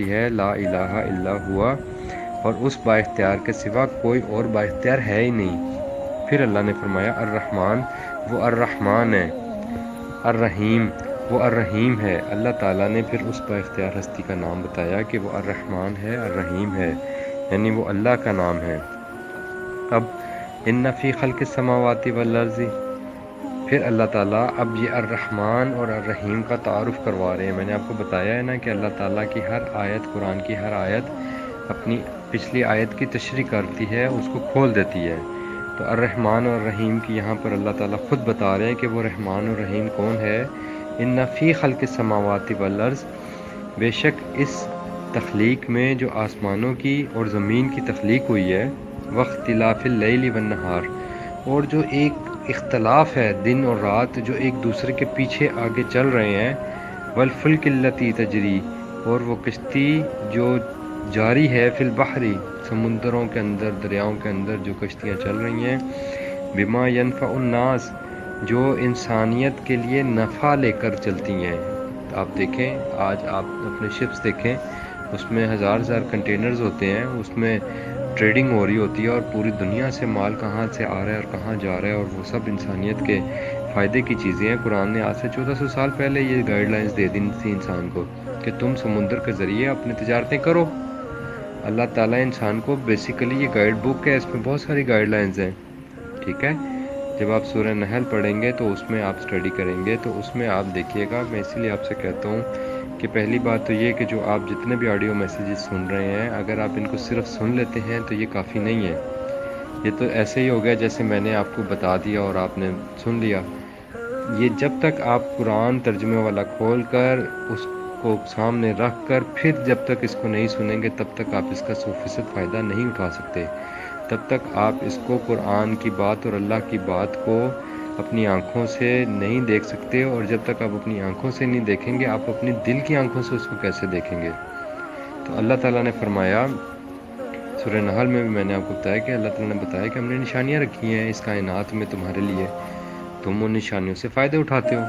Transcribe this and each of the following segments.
ہے لا الہ الا ہوا، اور اس با اختیار کے سوا کوئی اور با اختیار ہے ہی نہیں۔ پھر اللہ نے فرمایا الرحمن، وہ الرحمن ہے، الرحیم، وہ الرحیم ہے۔ اللہ تعالیٰ نے پھر اس با اختیار ہستی کا نام بتایا کہ وہ الرحمن ہے، الرحیم ہے، یعنی وہ اللہ کا نام ہے۔ اب ان فی خلق السماوات والارض، پھر اللہ تعالیٰ اب یہ الرحمن اور الرحیم کا تعارف کروا رہے ہیں۔ میں نے آپ کو بتایا ہے نا کہ اللہ تعالیٰ کی ہر آیت، قرآن کی ہر آیت اپنی پچھلی آیت کی تشریح کرتی ہے، اس کو کھول دیتی ہے۔ تو الرحمن اور الرحیم کی یہاں پر اللہ تعالیٰ خود بتا رہے ہیں کہ وہ رحمان اور رحیم کون ہے۔ ان فی خلق السماوات والارض، بے شک اس تخلیق میں جو آسمانوں کی اور زمین کی تخلیق ہوئی ہے، واختلاف اللیل والنہار، اور جو ایک اختلاف ہے دن اور رات جو ایک دوسرے کے پیچھے آگے چل رہے ہیں، والفلک التی تجری، اور وہ کشتی جو جاری ہے فی البحر، سمندروں کے اندر، دریاؤں کے اندر جو کشتیاں چل رہی ہیں، بما ینفع الناس، جو انسانیت کے لیے نفع لے کر چلتی ہیں۔ آپ دیکھیں، آج آپ اپنے شپس دیکھیں، اس میں ہزار کنٹینرز ہوتے ہیں، اس میں ٹریڈنگ ہو رہی ہوتی ہے، اور پوری دنیا سے مال کہاں سے آ رہا ہے اور کہاں جا رہا ہے، اور وہ سب انسانیت کے فائدے کی چیزیں ہیں۔ قرآن نے آج سے 1400 سال پہلے یہ گائیڈ لائنز دے دی تھی انسان کو کہ تم سمندر کے ذریعے اپنی تجارتیں کرو۔ اللہ تعالیٰ انسان کو بیسیکلی یہ گائیڈ بک ہے، اس میں بہت ساری گائیڈ لائنز ہیں، ٹھیک ہے۔ جب آپ سورہ نحل پڑھیں گے تو اس میں آپ اسٹڈی کریں گے تو اس میں آپ دیکھیے گا۔ میں اسی لیے آپ سے کہتا ہوں کہ پہلی بات تو یہ کہ جو آپ جتنے بھی آڈیو میسیجز سن رہے ہیں، اگر آپ ان کو صرف سن لیتے ہیں تو یہ کافی نہیں ہے۔ یہ تو ایسے ہی ہو گیا جیسے میں نے آپ کو بتا دیا اور آپ نے سن لیا۔ یہ جب تک آپ قرآن ترجمے والا کھول کر اس کو سامنے رکھ کر پھر جب تک اس کو نہیں سنیں گے تب تک آپ اس کا 100% فائدہ نہیں اٹھا سکتے۔ تب تک آپ اس کو، قرآن کی بات اور اللہ کی بات کو اپنی آنکھوں سے نہیں دیکھ سکتے، اور جب تک آپ اپنی آنکھوں سے نہیں دیکھیں گے آپ اپنی دل کی آنکھوں سے اس کو کیسے دیکھیں گے۔ تو اللہ تعالیٰ نے فرمایا سورہ نحل میں بھی میں نے آپ کو بتایا کہ اللہ تعالیٰ نے بتایا کہ ہم نے نشانیاں رکھی ہیں اس کائنات میں تمہارے لیے، تم ان نشانیوں سے فائدے اٹھاتے ہو۔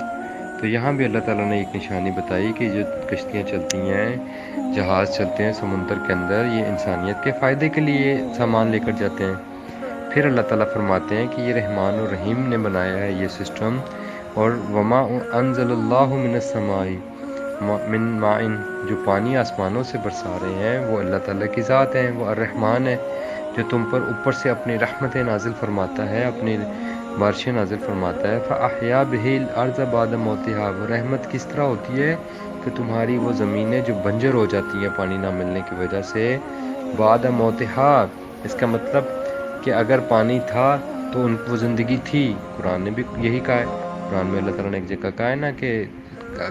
تو یہاں بھی اللہ تعالیٰ نے ایک نشانی بتائی کہ جو کشتیاں چلتی ہیں، جہاز چلتے ہیں سمندر کے اندر، یہ انسانیت کے فائدے کے لیے سامان لے کر جاتے ہیں۔ پھر اللہ تعالیٰ فرماتے ہیں کہ یہ رحمان اور رحیم نے بنایا ہے یہ سسٹم، اور وما انزل اللہ من السماء من ماء، جو پانی آسمانوں سے برسا رہے ہیں وہ اللہ تعالیٰ کی ذات ہیں۔ وہ الرحمن ہے جو تم پر اوپر سے اپنی رحمتیں نازل فرماتا ہے، اپنی بارشیں نازل فرماتا ہے۔ فَأَحْيَا بِهِ الْأَرْضَ بَعْدَ مَوْتِهَا، وہ رحمت کس طرح ہوتی ہے کہ تمہاری وہ زمینیں جو بنجر ہو جاتی ہیں پانی نہ ملنے کی وجہ سے، بعد موتها، اس کا مطلب کہ اگر پانی تھا تو ان وہ زندگی تھی۔ قرآن نے بھی یہی کہا ہے، قرآن میں اللہ تعالیٰ نے ایک جگہ کہا ہے نا کہ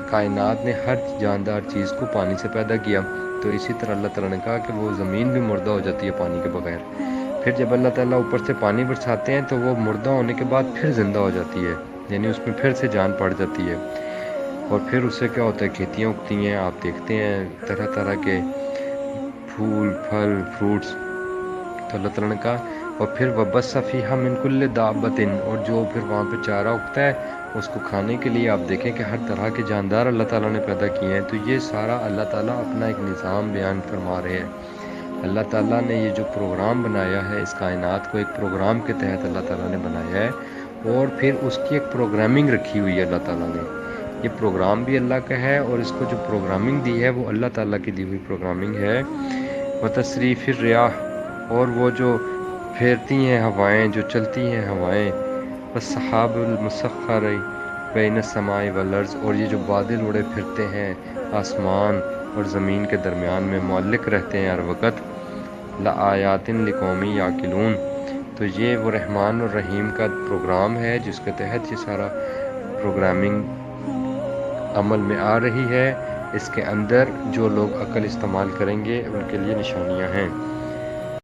کائنات نے ہر جاندار چیز کو پانی سے پیدا کیا، تو اسی طرح اللہ تعالیٰ نے کہا کہ وہ زمین بھی مردہ ہو جاتی ہے پانی کے بغیر۔ پھر جب اللہ تعالیٰ اوپر سے پانی برساتے ہیں تو وہ مردہ ہونے کے بعد پھر زندہ ہو جاتی ہے، یعنی اس میں پھر سے جان پڑ جاتی ہے، اور پھر اس سے کیا ہوتا ہے، کھیتیاں اگتی ہیں، آپ دیکھتے ہیں طرح طرح کے پھول، پھل، فروٹس۔ تو اللہ تعالیٰ نے کہا، اور پھر وَبَثَّ فِيهَا مِن كُلِّ دَابَّةٍ، اور جو پھر وہاں پہ چارہ اگتا ہے اس کو کھانے کے لیے آپ دیکھیں کہ ہر طرح کے جاندار اللہ تعالیٰ نے پیدا کیے ہیں۔ تو یہ سارا اللہ تعالیٰ اپنا ایک نظام بیان فرما رہے ہیں۔ اللہ تعالیٰ نے یہ جو پروگرام بنایا ہے اس کائنات کو، ایک پروگرام کے تحت اللہ تعالیٰ نے بنایا ہے، اور پھر اس کی ایک پروگرامنگ رکھی ہوئی ہے اللہ تعالیٰ نے۔ یہ پروگرام بھی اللہ کا ہے، اور اس کو جو پروگرامنگ دی ہے وہ اللہ تعالیٰ کی دی ہوئی پروگرامنگ ہے۔ وتصریف الریاح، اور وہ جو پھیرتی ہیں ہوائیں، جو چلتی ہیں ہوائیں، والسحاب المسخر بین السماء والارض، اور یہ جو بادل اڑے پھرتے ہیں آسمان اور زمین کے درمیان میں معلق رہتے ہیں ہر وقت، لآیات لقوم یعقلون، تو یہ وہ رحمان اور رحیم کا پروگرام ہے جس کے تحت یہ سارا پروگرامنگ عمل میں آ رہی ہے۔ اس کے اندر جو لوگ عقل استعمال کریں گے ان کے لیے نشانیاں ہیں۔